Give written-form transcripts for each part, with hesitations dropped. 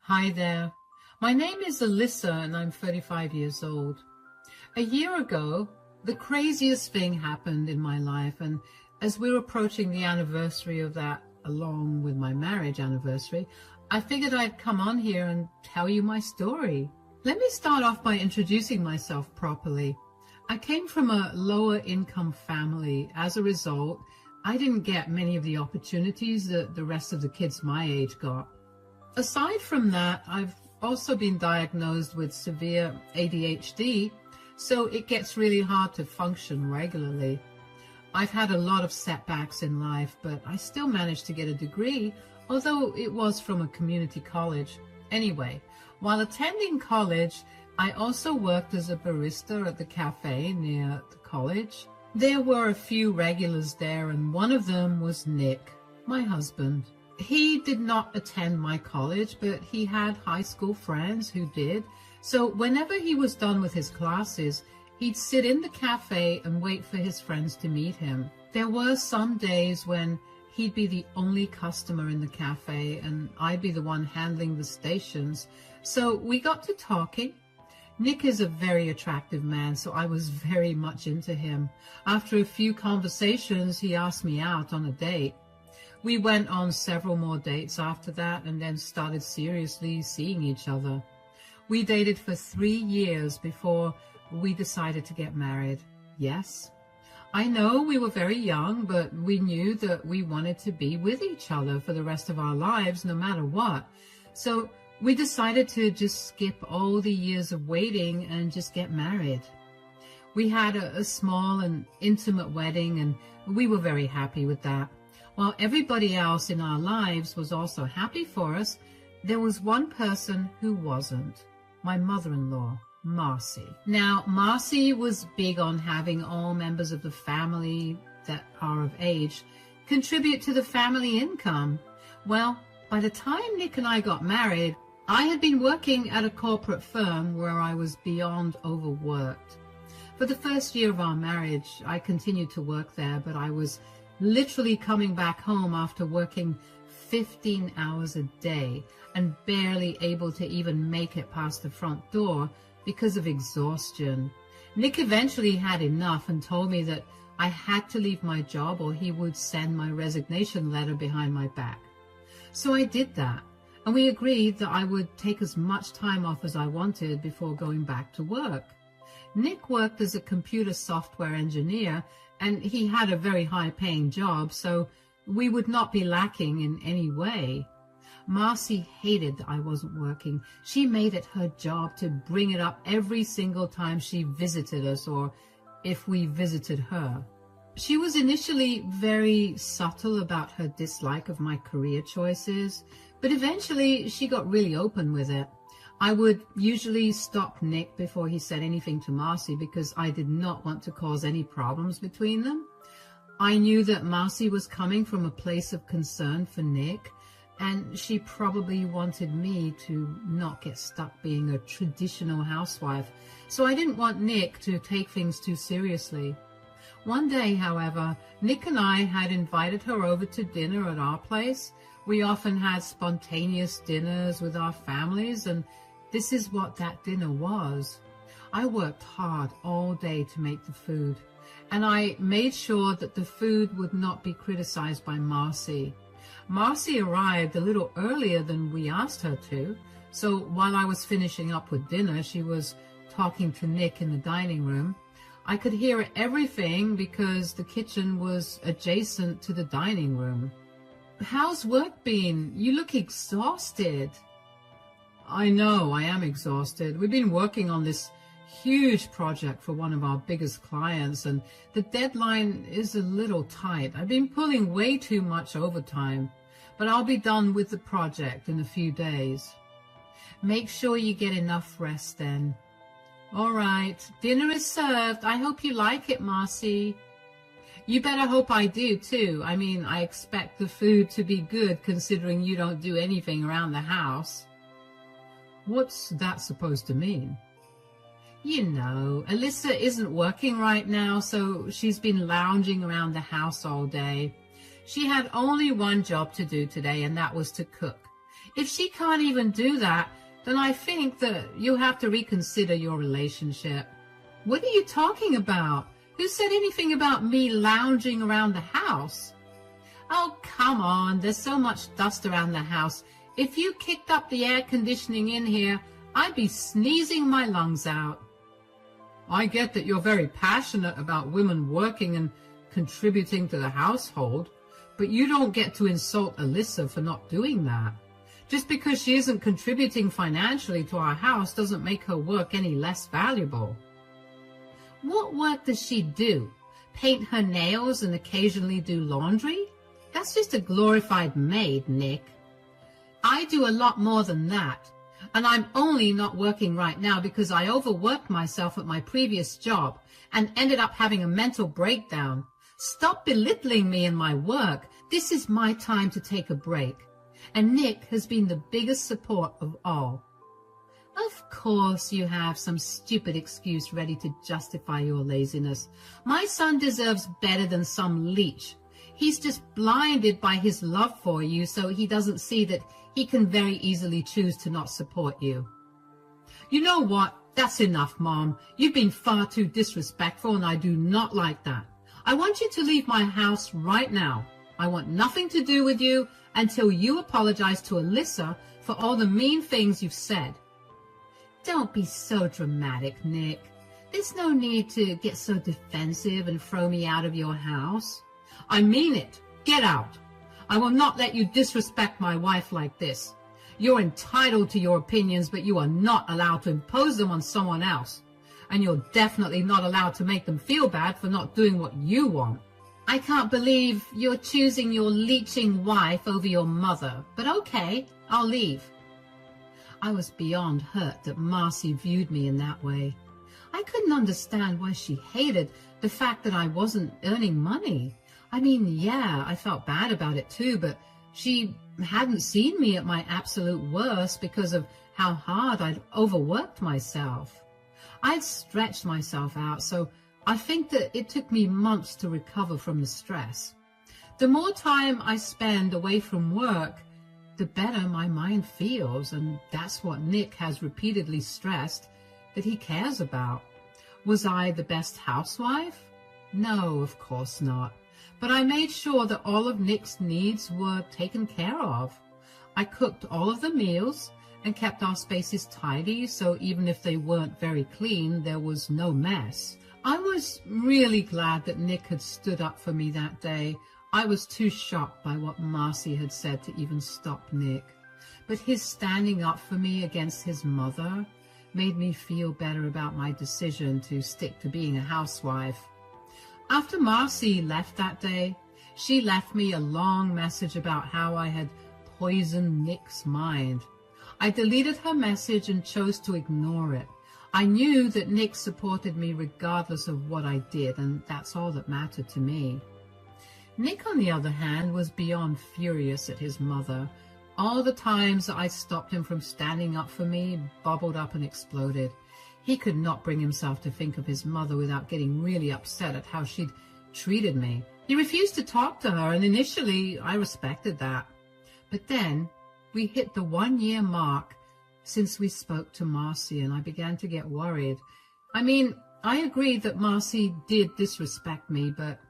Hi there. My name is Alyssa and I'm 35 years old. A year ago, the craziest thing happened in my life, and as we're approaching the anniversary of that, along with my marriage anniversary, I figured I'd come on here and tell you my story. Let me start off by introducing myself properly. I came from a lower income family. As a result, I didn't get many of the opportunities that the rest of the kids my age got. Aside from that, I've also been diagnosed with severe ADHD, so it gets really hard to function regularly. I've had a lot of setbacks in life, but I still managed to get a degree, although it was from a community college. Anyway, while attending college, I also worked as a barista at the cafe near the college. There were a few regulars there, and one of them was Nick, my husband. He did not attend my college, but he had high school friends who did. So whenever he was done with his classes, he'd sit in the cafe and wait for his friends to meet him. There were some days when he'd be the only customer in the cafe and I'd be the one handling the stations. So we got to talking. Nick is a very attractive man, so I was very much into him. After a few conversations, he asked me out on a date. We went on several more dates after that and then started seriously seeing each other. We dated for 3 years before we decided to get married. Yes, I know we were very young, but we knew that we wanted to be with each other for the rest of our lives, no matter what. So we decided to just skip all the years of waiting and just get married. We had a small and intimate wedding, and we were very happy with that. While everybody else in our lives was also happy for us, there was one person who wasn't. My mother-in-law, Marcy. Now, Marcy was big on having all members of the family that are of age contribute to the family income. Well, by the time Nick and I got married, I had been working at a corporate firm where I was beyond overworked. For the first year of our marriage, I continued to work there, but I was literally coming back home after working 15 hours a day and barely able to even make it past the front door because of exhaustion. Nick eventually had enough and told me that I had to leave my job or he would send my resignation letter behind my back. So I did that, and we agreed that I would take as much time off as I wanted before going back to work. Nick worked as a computer software engineer, and he had a very high-paying job, so we would not be lacking in any way. Marcy hated that I wasn't working. She made it her job to bring it up every single time she visited us or if we visited her. She was initially very subtle about her dislike of my career choices, but eventually she got really open with it. I would usually stop Nick before he said anything to Marcy because I did not want to cause any problems between them. I knew that Marcy was coming from a place of concern for Nick, and she probably wanted me to not get stuck being a traditional housewife, so I didn't want Nick to take things too seriously. One day, however, Nick and I had invited her over to dinner at our place. We often had spontaneous dinners with our families, and this is what that dinner was. I worked hard all day to make the food, and I made sure that the food would not be criticized by Marcy. Marcy arrived a little earlier than we asked her to, so while I was finishing up with dinner, she was talking to Nick in the dining room. I could hear everything because the kitchen was adjacent to the dining room. "How's work been? You look exhausted." "I know, I am exhausted. We've been working on this huge project for one of our biggest clients, and the deadline is a little tight. I've been pulling way too much overtime, but I'll be done with the project in a few days." "Make sure you get enough rest then." "All right, dinner is served. I hope you like it, Marcy." "You better hope I do too. I mean, I expect the food to be good considering you don't do anything around the house." "What's that supposed to mean?" "You know, Alyssa isn't working right now, so she's been lounging around the house all day. She had only one job to do today, and that was to cook. If she can't even do that, then I think that you have to reconsider your relationship. What are you talking about? Who said anything about me lounging around the house? Oh, come on. There's so much dust around the house. If you kicked up the air conditioning in here, I'd be sneezing my lungs out. I get that you're very passionate about women working and contributing to the household, but you don't get to insult Alyssa for not doing that. Just because she isn't contributing financially to our house doesn't make her work any less valuable. What work does she do? Paint her nails and occasionally do laundry? That's just a glorified maid, Nick. I do a lot more than that. And I'm only not working right now because I overworked myself at my previous job and ended up having a mental breakdown. Stop belittling me and my work. This is my time to take a break. And Nick has been the biggest support of all. Of course you have some stupid excuse ready to justify your laziness. My son deserves better than some leech. He's just blinded by his love for you, so he doesn't see that he can very easily choose to not support you. You know what? That's enough, Mom. You've been far too disrespectful, and I do not like that. I want you to leave my house right now. I want nothing to do with you until you apologize to Alyssa for all the mean things you've said. Don't be so dramatic, Nick. There's no need to get so defensive and throw me out of your house. I mean it. Get out. I will not let you disrespect my wife like this. You're entitled to your opinions, but you are not allowed to impose them on someone else. And you're definitely not allowed to make them feel bad for not doing what you want. I can't believe you're choosing your leeching wife over your mother, but okay, I'll leave. I was beyond hurt that Marcy viewed me in that way. I couldn't understand why she hated the fact that I wasn't earning money. I mean, yeah, I felt bad about it too, but she hadn't seen me at my absolute worst because of how hard I'd overworked myself. I'd stretched myself out, so I think that it took me months to recover from the stress. The more time I spend away from work, the better my mind feels, and that's what Nick has repeatedly stressed that he cares about. Was I the best housewife? No, of course not. But I made sure that all of Nick's needs were taken care of. I cooked all of the meals and kept our spaces tidy, so even if they weren't very clean, there was no mess. I was really glad that Nick had stood up for me that day. I was too shocked by what Marcy had said to even stop Nick. But his standing up for me against his mother made me feel better about my decision to stick to being a housewife. After Marcy left that day, she left me a long message about how I had poisoned Nick's mind. I deleted her message and chose to ignore it. I knew that Nick supported me regardless of what I did, and that's all that mattered to me. Nick, on the other hand, was beyond furious at his mother. All the times that I stopped him from standing up for me bubbled up and exploded. He could not bring himself to think of his mother without getting really upset at how she'd treated me. He refused to talk to her, and initially I respected that. But then we hit the 1-year mark since we spoke to Marcy, and I began to get worried. I mean, I agreed that Marcy did disrespect me, but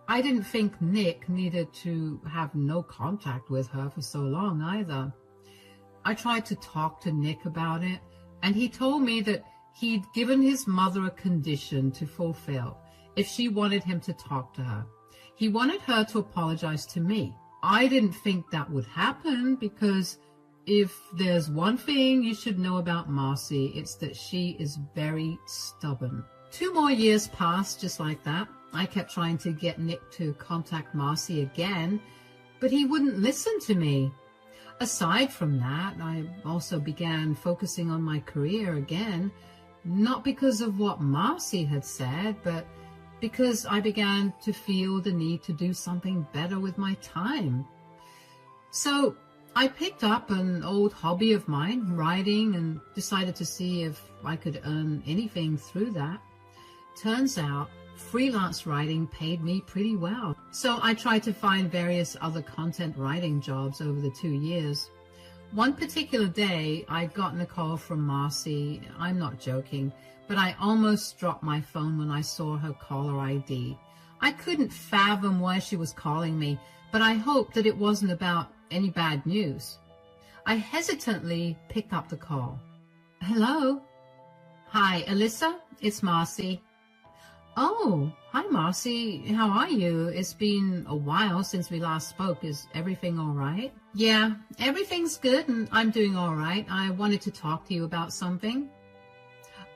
I didn't think Nick needed to have no contact with her for so long either. I tried to talk to Nick about it, and he told me that he'd given his mother a condition to fulfill if she wanted him to talk to her. He wanted her to apologize to me. I didn't think that would happen because if there's one thing you should know about Marcy, it's that she is very stubborn. 2 more years passed just like that. I kept trying to get Nick to contact Marcy again, but he wouldn't listen to me. Aside from that, I also began focusing on my career again, not because of what Marcy had said, but because I began to feel the need to do something better with my time. So I picked up an old hobby of mine, writing, and decided to see if I could earn anything through that. Turns out freelance writing paid me pretty well. So I tried to find various other content writing jobs over the 2 years. One particular day, I'd gotten a call from Marcy. I'm not joking, but I almost dropped my phone when I saw her caller ID. I couldn't fathom why she was calling me, but I hoped that it wasn't about any bad news. I hesitantly picked up the call. Hello? Hi, Alyssa, it's Marcy. Oh, hi Marcy, how are you? It's been a while since we last spoke. Is everything all right? Yeah, everything's good and I'm doing all right. I wanted to talk to you about something.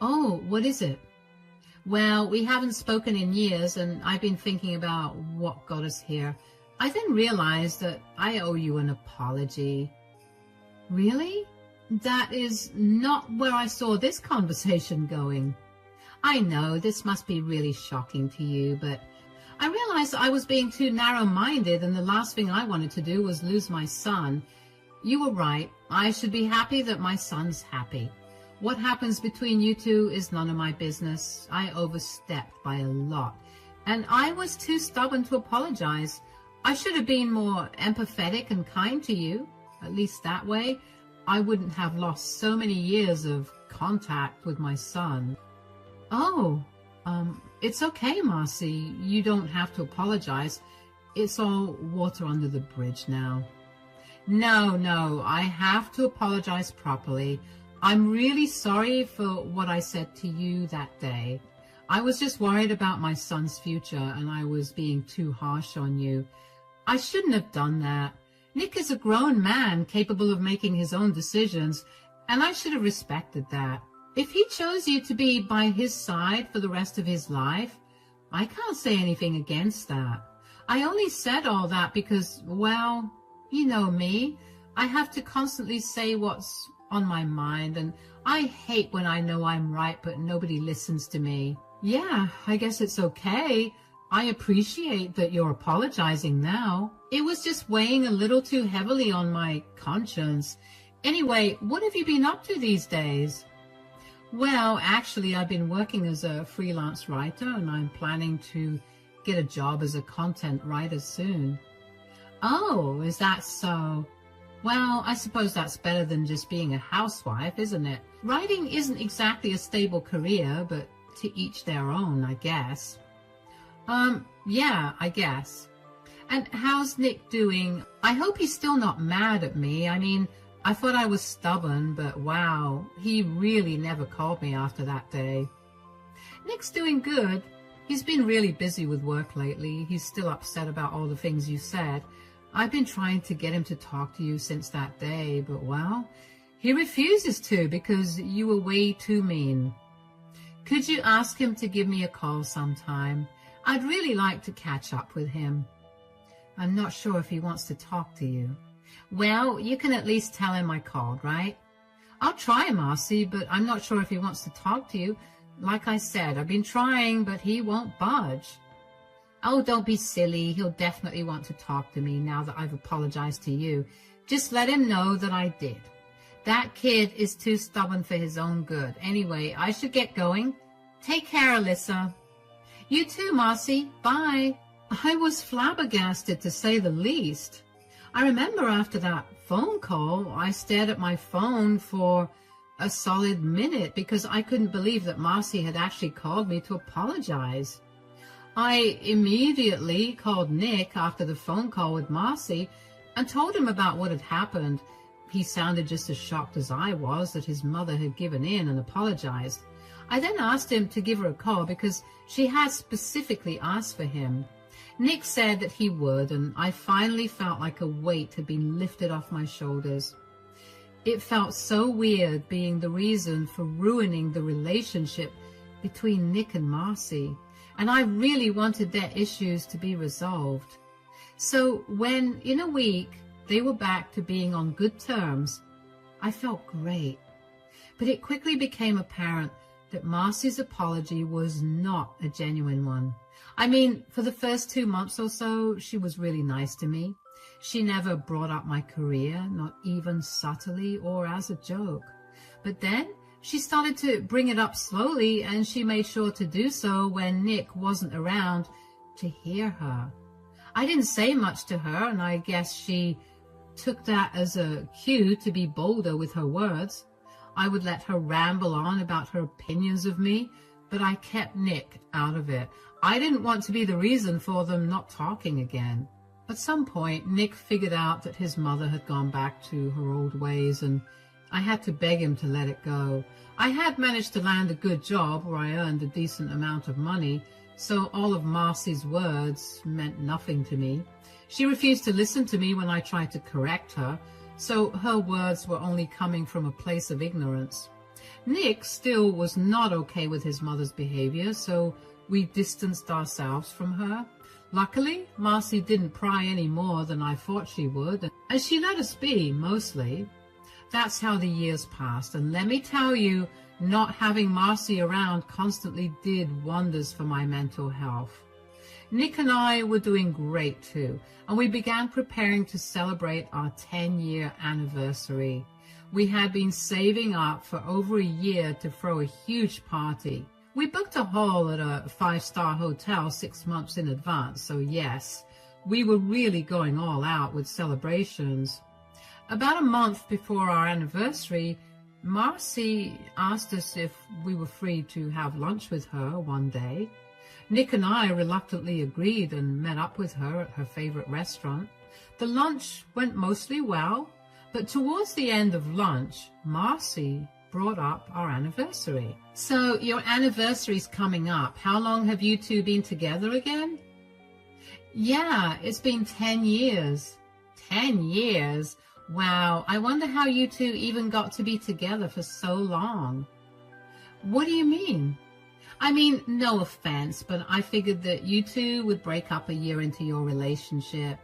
Oh, what is it? Well, we haven't spoken in years and I've been thinking about what got us here. I then realized that I owe you an apology. Really? That is not where I saw this conversation going. I know this must be really shocking to you, but I realized I was being too narrow-minded and the last thing I wanted to do was lose my son. You were right. I should be happy that my son's happy. What happens between you two is none of my business. I overstepped by a lot, and I was too stubborn to apologize. I should have been more empathetic and kind to you. At least that way, I wouldn't have lost so many years of contact with my son. Oh, it's okay, Marcy. You don't have to apologize. It's all water under the bridge now. No, I have to apologize properly. I'm really sorry for what I said to you that day. I was just worried about my son's future and I was being too harsh on you. I shouldn't have done that. Nick is a grown man capable of making his own decisions, and I should have respected that. If he chose you to be by his side for the rest of his life, I can't say anything against that. I only said all that because, well, you know me. I have to constantly say what's on my mind, and I hate when I know I'm right but nobody listens to me. Yeah, I guess it's okay. I appreciate that you're apologizing now. It was just weighing a little too heavily on my conscience. Anyway, what have you been up to these days? Well, actually, I've been working as a freelance writer, and I'm planning to get a job as a content writer soon. Oh, is that so? Well, I suppose that's better than just being a housewife, isn't it? Writing isn't exactly a stable career, but to each their own, I guess. Yeah, I guess. And how's Nick doing? I hope he's still not mad at me. I mean, I thought I was stubborn, but wow, he really never called me after that day. Nick's doing good. He's been really busy with work lately. He's still upset about all the things you said. I've been trying to get him to talk to you since that day, but well, he refuses to because you were way too mean. Could you ask him to give me a call sometime? I'd really like to catch up with him. I'm not sure if he wants to talk to you. Well, you can at least tell him I called, right? I'll try, Marcy, but I'm not sure if he wants to talk to you. Like I said, I've been trying, but he won't budge. Oh, don't be silly. He'll definitely want to talk to me now that I've apologized to you. Just let him know that I did. That kid is too stubborn for his own good. Anyway, I should get going. Take care, Alyssa. You too, Marcy. Bye. I was flabbergasted, to say the least. I remember after that phone call, I stared at my phone for a solid minute because I couldn't believe that Marcy had actually called me to apologize. I immediately called Nick after the phone call with Marcy and told him about what had happened. He sounded just as shocked as I was that his mother had given in and apologized. I then asked him to give her a call because she had specifically asked for him. Nick said that he would, and I finally felt like a weight had been lifted off my shoulders. It felt so weird being the reason for ruining the relationship between Nick and Marcy, and I really wanted their issues to be resolved. So when, in a week, they were back to being on good terms, I felt great. But it quickly became apparent that Marcy's apology was not a genuine one. I mean, for the first 2 months or so, she was really nice to me. She never brought up my career, not even subtly or as a joke. But then she started to bring it up slowly, and she made sure to do so when Nick wasn't around to hear her. I didn't say much to her, and I guess she took that as a cue to be bolder with her words. I would let her ramble on about her opinions of me, but I kept Nick out of it. I didn't want to be the reason for them not talking again. At some point, Nick figured out that his mother had gone back to her old ways, and I had to beg him to let it go. I had managed to land a good job where I earned a decent amount of money, so all of Marcy's words meant nothing to me. She refused to listen to me when I tried to correct her, so her words were only coming from a place of ignorance. Nick still was not okay with his mother's behavior, so we distanced ourselves from her. Luckily, Marcy didn't pry any more than I thought she would, and she let us be, mostly. That's how the years passed, and let me tell you, not having Marcy around constantly did wonders for my mental health. Nick and I were doing great too, and we began preparing to celebrate our 10-year anniversary. We had been saving up for over a year to throw a huge party. We booked a hall at a 5-star hotel 6 months in advance, so yes, we were really going all out with celebrations. About a month before our anniversary, Marcy asked us if we were free to have lunch with her one day. Nick and I reluctantly agreed and met up with her at her favorite restaurant. The lunch went mostly well, but towards the end of lunch, Marcy brought up our anniversary. So your anniversary's coming up. How long have you two been together again? Yeah, it's been 10 years. 10 years? Wow, I wonder how you two even got to be together for so long. What do you mean? I mean, no offense, but I figured that you two would break up a year into your relationship.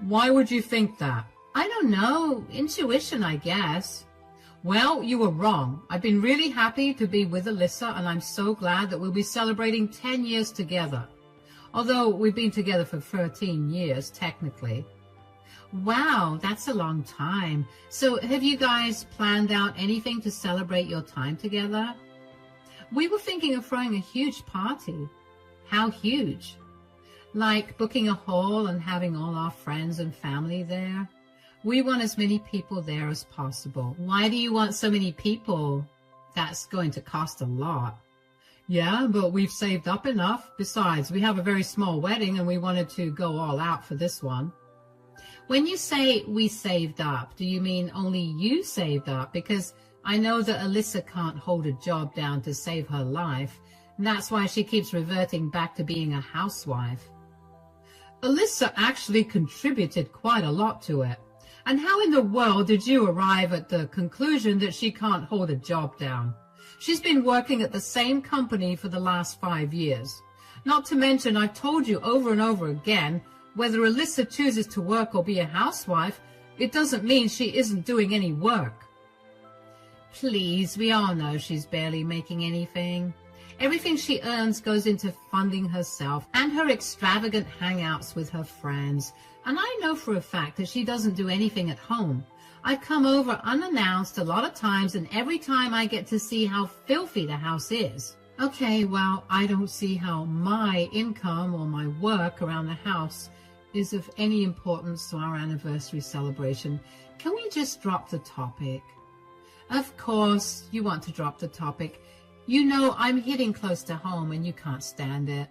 Why would you think that? I don't know. Intuition, I guess. Well, you were wrong. I've been really happy to be with Alyssa, and I'm so glad that we'll be celebrating 10 years together. Although we've been together for 13 years, technically. Wow, that's a long time. So have you guys planned out anything to celebrate your time together? We were thinking of throwing a huge party. How huge? Like booking a hall and having all our friends and family there. We want as many people there as possible. Why do you want so many people? That's going to cost a lot. Yeah, but we've saved up enough. Besides, we have a very small wedding and we wanted to go all out for this one. When you say we saved up, do you mean only you saved up? Because I know that Alyssa can't hold a job down to save her life, and that's why she keeps reverting back to being a housewife. Alyssa actually contributed quite a lot to it. And how in the world did you arrive at the conclusion that she can't hold a job down? She's been working at the same company for the last 5 years. Not to mention, I've told you over and over again, whether Alyssa chooses to work or be a housewife, it doesn't mean she isn't doing any work. Please, we all know she's barely making anything. Everything she earns goes into funding herself and her extravagant hangouts with her friends. And I know for a fact that she doesn't do anything at home. I've come over unannounced a lot of times, and every time I get to see how filthy the house is. Okay, well, I don't see how my income or my work around the house is of any importance to our anniversary celebration. Can we just drop the topic? Of course, you want to drop the topic. You know I'm hitting close to home and you can't stand it.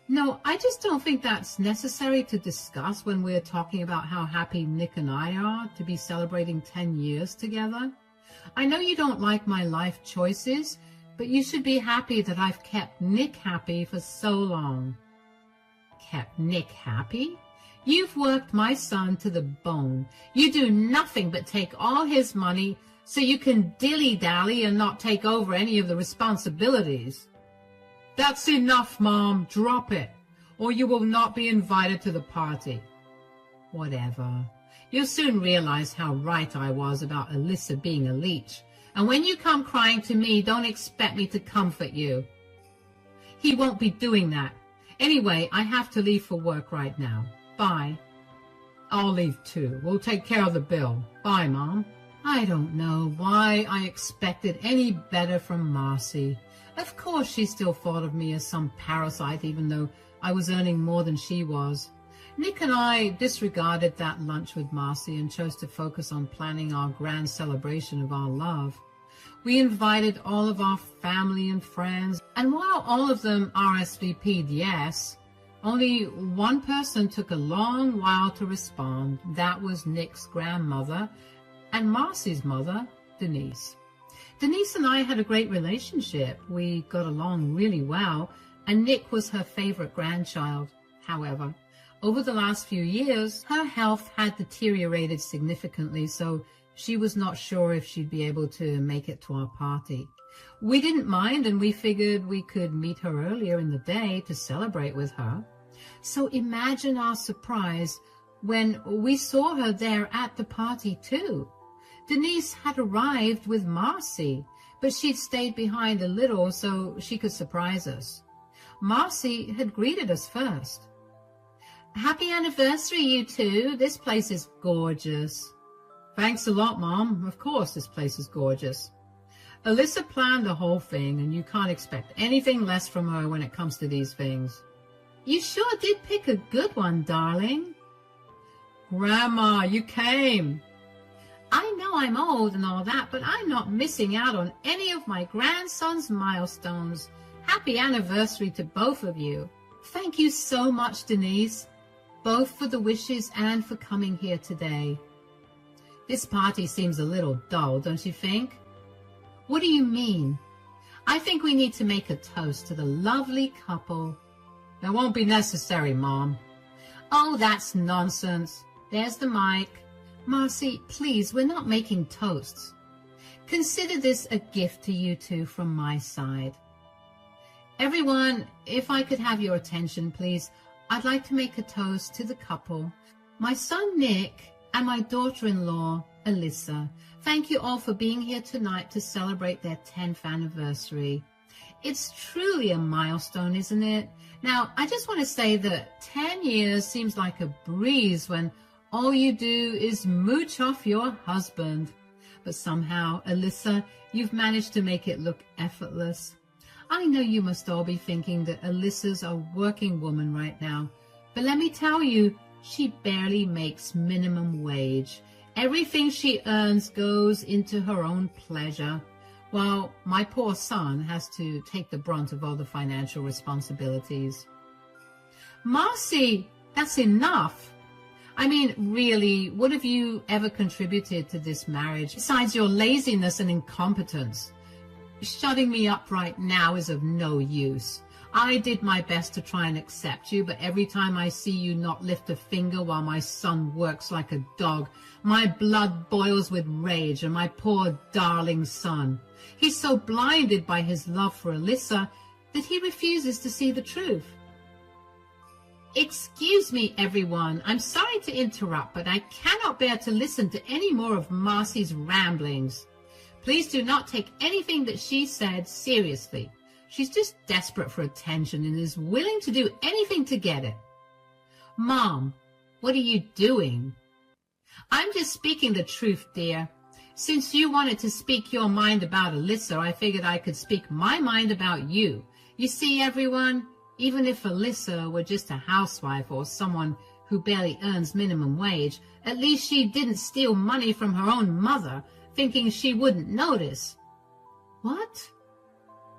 No, I just don't think that's necessary to discuss when we're talking about how happy Nick and I are to be celebrating 10 years together. I know you don't like my life choices, but you should be happy that I've kept Nick happy for so long. Kept Nick happy? You've worked my son to the bone. You do nothing but take all his money so you can dilly-dally and not take over any of the responsibilities. That's enough, Mom. Drop it, or you will not be invited to the party. Whatever. You'll soon realize how right I was about Alyssa being a leech. And when you come crying to me, don't expect me to comfort you. He won't be doing that. Anyway, I have to leave for work right now. Bye. I'll leave too. We'll take care of the bill. Bye, Mom. I don't know why I expected any better from Marcy. Of course she still thought of me as some parasite, even though I was earning more than she was. Nick and I disregarded that lunch with Marcy and chose to focus on planning our grand celebration of our love. We invited all of our family and friends, and while all of them RSVP'd yes, only one person took a long while to respond. That was Nick's grandmother and Marcy's mother, Denise. Denise and I had a great relationship. We got along really well, and Nick was her favorite grandchild. However, over the last few years, her health had deteriorated significantly, so she was not sure if she'd be able to make it to our party. We didn't mind, and we figured we could meet her earlier in the day to celebrate with her. So imagine our surprise when we saw her there at the party too. Denise had arrived with Marcy, but she'd stayed behind a little so she could surprise us. Marcy had greeted us first. "Happy anniversary, you two. This place is gorgeous." "Thanks a lot, Mom. Of course this place is gorgeous." Alyssa planned the whole thing, and you can't expect anything less from her when it comes to these things. "You sure did pick a good one, darling." "Grandma, you came." "I know I'm old and all that, but I'm not missing out on any of my grandson's milestones. Happy anniversary to both of you." "Thank you so much, Denise, both for the wishes and for coming here today." "This party seems a little dull, don't you think?" "What do you mean?" "I think we need to make a toast to the lovely couple." "That won't be necessary, Mom." "Oh, that's nonsense. There's the mic." "Marcy, please, we're not making toasts. Consider this a gift to you two from my side." "Everyone, if I could have your attention, please, I'd like to make a toast to the couple, my son Nick and my daughter-in-law, Alyssa. Thank you all for being here tonight to celebrate their 10th anniversary. It's truly a milestone, isn't it? Now, I just want to say that 10 years seems like a breeze when all you do is mooch off your husband. But somehow, Alyssa, you've managed to make it look effortless. I know you must all be thinking that Alyssa's a working woman right now, but let me tell you, she barely makes minimum wage. Everything she earns goes into her own pleasure, while my poor son has to take the brunt of all the financial responsibilities." "Marcy, that's enough. I mean, really, what have you ever contributed to this marriage besides your laziness and incompetence? Shutting me up right now is of no use. I did my best to try and accept you, but every time I see you not lift a finger while my son works like a dog, my blood boils with rage, and my poor darling son. He's so blinded by his love for Alyssa that he refuses to see the truth." "Excuse me, everyone. I'm sorry to interrupt, but I cannot bear to listen to any more of Marcy's ramblings. Please do not take anything that she said seriously. She's just desperate for attention and is willing to do anything to get it." "Mom, what are you doing?" "I'm just speaking the truth, dear. Since you wanted to speak your mind about Alyssa, I figured I could speak my mind about you. You see, everyone, even if Alyssa were just a housewife or someone who barely earns minimum wage, at least she didn't steal money from her own mother, thinking she wouldn't notice." "What?"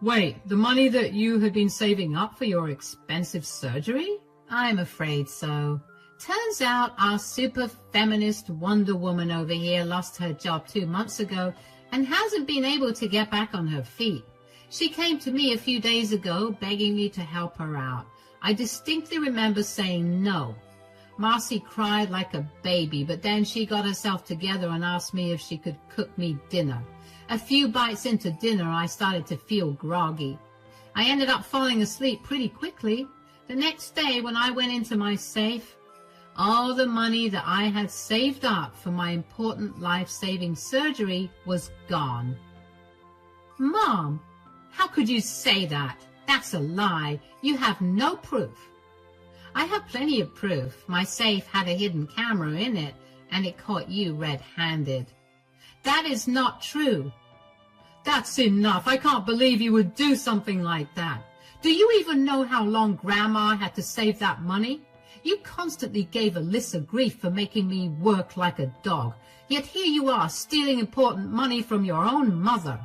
"Wait, the money that you had been saving up for your expensive surgery?" "I'm afraid so. Turns out our super feminist Wonder Woman over here lost her job 2 months ago and hasn't been able to get back on her feet. She came to me a few days ago begging me to help her out. I distinctly remember saying no. Marcy cried like a baby, but then she got herself together and asked me if she could cook me dinner. A few bites into dinner, I started to feel groggy. I ended up falling asleep pretty quickly. The next day, when I went into my safe, all the money that I had saved up for my important life-saving surgery was gone." "Mom, how could you say that? That's a lie. You have no proof." "I have plenty of proof. My safe had a hidden camera in it, and it caught you red-handed." "That is not true." "That's enough. I can't believe you would do something like that. Do you even know how long Grandma had to save that money? You constantly gave Alyssa grief for making me work like a dog, yet here you are stealing important money from your own mother.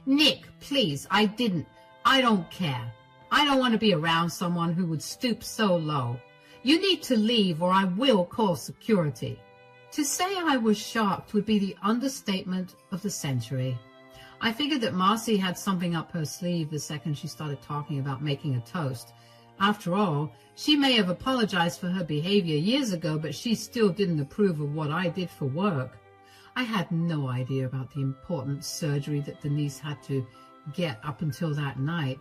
Nick, please, I didn't. I don't care. I don't want to be around someone who would stoop so low. You need to leave or I will call security. To say I was shocked would be the understatement of the century. I figured that Marcy had something up her sleeve the second she started talking about making a toast. After all, she may have apologized for her behavior years ago, but she still didn't approve of what I did for work. I had no idea about the important surgery that Denise had to get up until that night.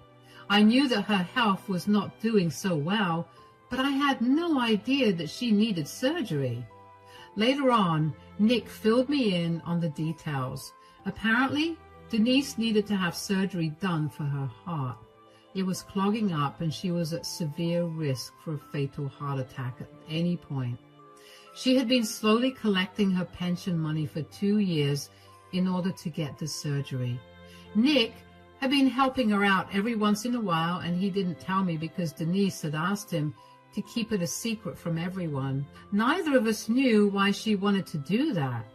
I knew that her health was not doing so well, but I had no idea that she needed surgery. Later on, Nick filled me in on the details. Apparently, Denise needed to have surgery done for her heart. It was clogging up and she was at severe risk for a fatal heart attack at any point. She had been slowly collecting her pension money for 2 years in order to get the surgery. Nick had been helping her out every once in a while, and he didn't tell me because Denise had asked him to keep it a secret from everyone. Neither of us knew why she wanted to do that,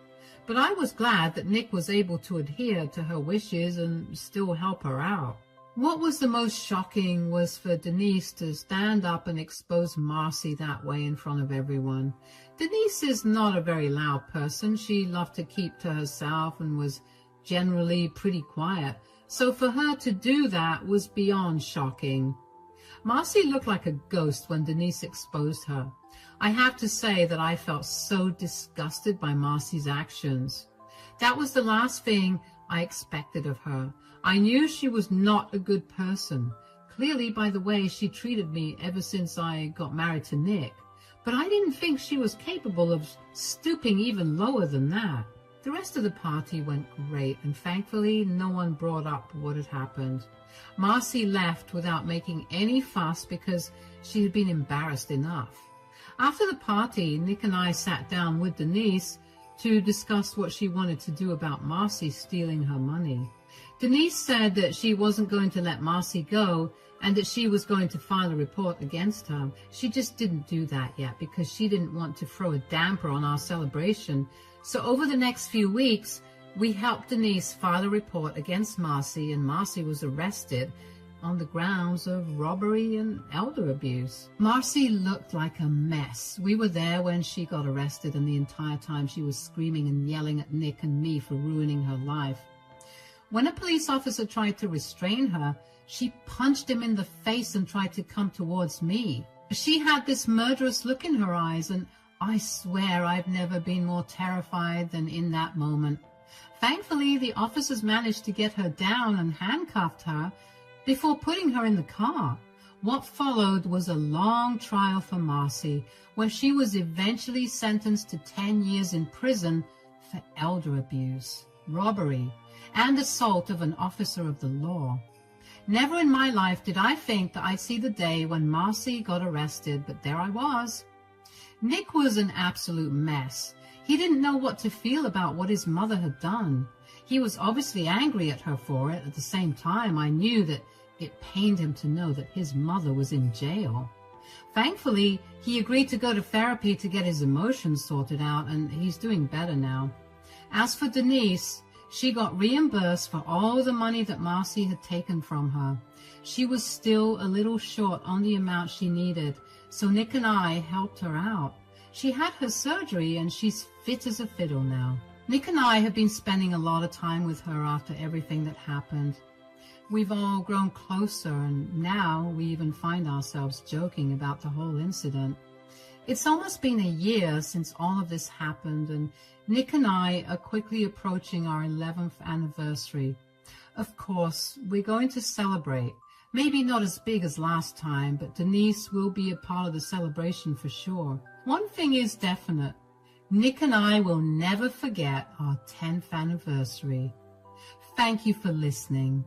but I was glad that Nick was able to adhere to her wishes and still help her out. What was the most shocking was for Denise to stand up and expose Marcy that way in front of everyone. Denise is not a very loud person. She loved to keep to herself and was generally pretty quiet. So for her to do that was beyond shocking. Marcy looked like a ghost when Denise exposed her. I have to say that I felt so disgusted by Marcy's actions. That was the last thing I expected of her. I knew she was not a good person, clearly by the way she treated me ever since I got married to Nick. But I didn't think she was capable of stooping even lower than that. The rest of the party went great, and thankfully no one brought up what had happened. Marcy left without making any fuss because she had been embarrassed enough. After the party, Nick and I sat down with Denise to discuss what she wanted to do about Marcy stealing her money. Denise said that she wasn't going to let Marcy go and that she was going to file a report against her. She just didn't do that yet because she didn't want to throw a damper on our celebration. So over the next few weeks, we helped Denise file a report against Marcy, and Marcy was arrested on the grounds of robbery and elder abuse. Marcy looked like a mess. We were there when she got arrested, and the entire time she was screaming and yelling at Nick and me for ruining her life. When a police officer tried to restrain her, she punched him in the face and tried to come towards me. She had this murderous look in her eyes, and I swear I've never been more terrified than in that moment. Thankfully, the officers managed to get her down and handcuffed her before putting her in the car. What followed was a long trial for Marcy, where she was eventually sentenced to 10 years in prison for elder abuse, robbery, and assault of an officer of the law. Never in my life did I think that I'd see the day when Marcy got arrested, but there I was. Nick was an absolute mess. He didn't know what to feel about what his mother had done. He was obviously angry at her for it. At the same time, I knew that it pained him to know that his mother was in jail. Thankfully, he agreed to go to therapy to get his emotions sorted out, and he's doing better now. As for Denise, she got reimbursed for all the money that Marcy had taken from her. She was still a little short on the amount she needed, so Nick and I helped her out. She had her surgery and she's fit as a fiddle now. Nick and I have been spending a lot of time with her after everything that happened. We've all grown closer, and now we even find ourselves joking about the whole incident. It's almost been a year since all of this happened, and Nick and I are quickly approaching our 11th anniversary. Of course, we're going to celebrate. Maybe not as big as last time, but Denise will be a part of the celebration for sure. One thing is definite. Nick and I will never forget our 10th anniversary. Thank you for listening.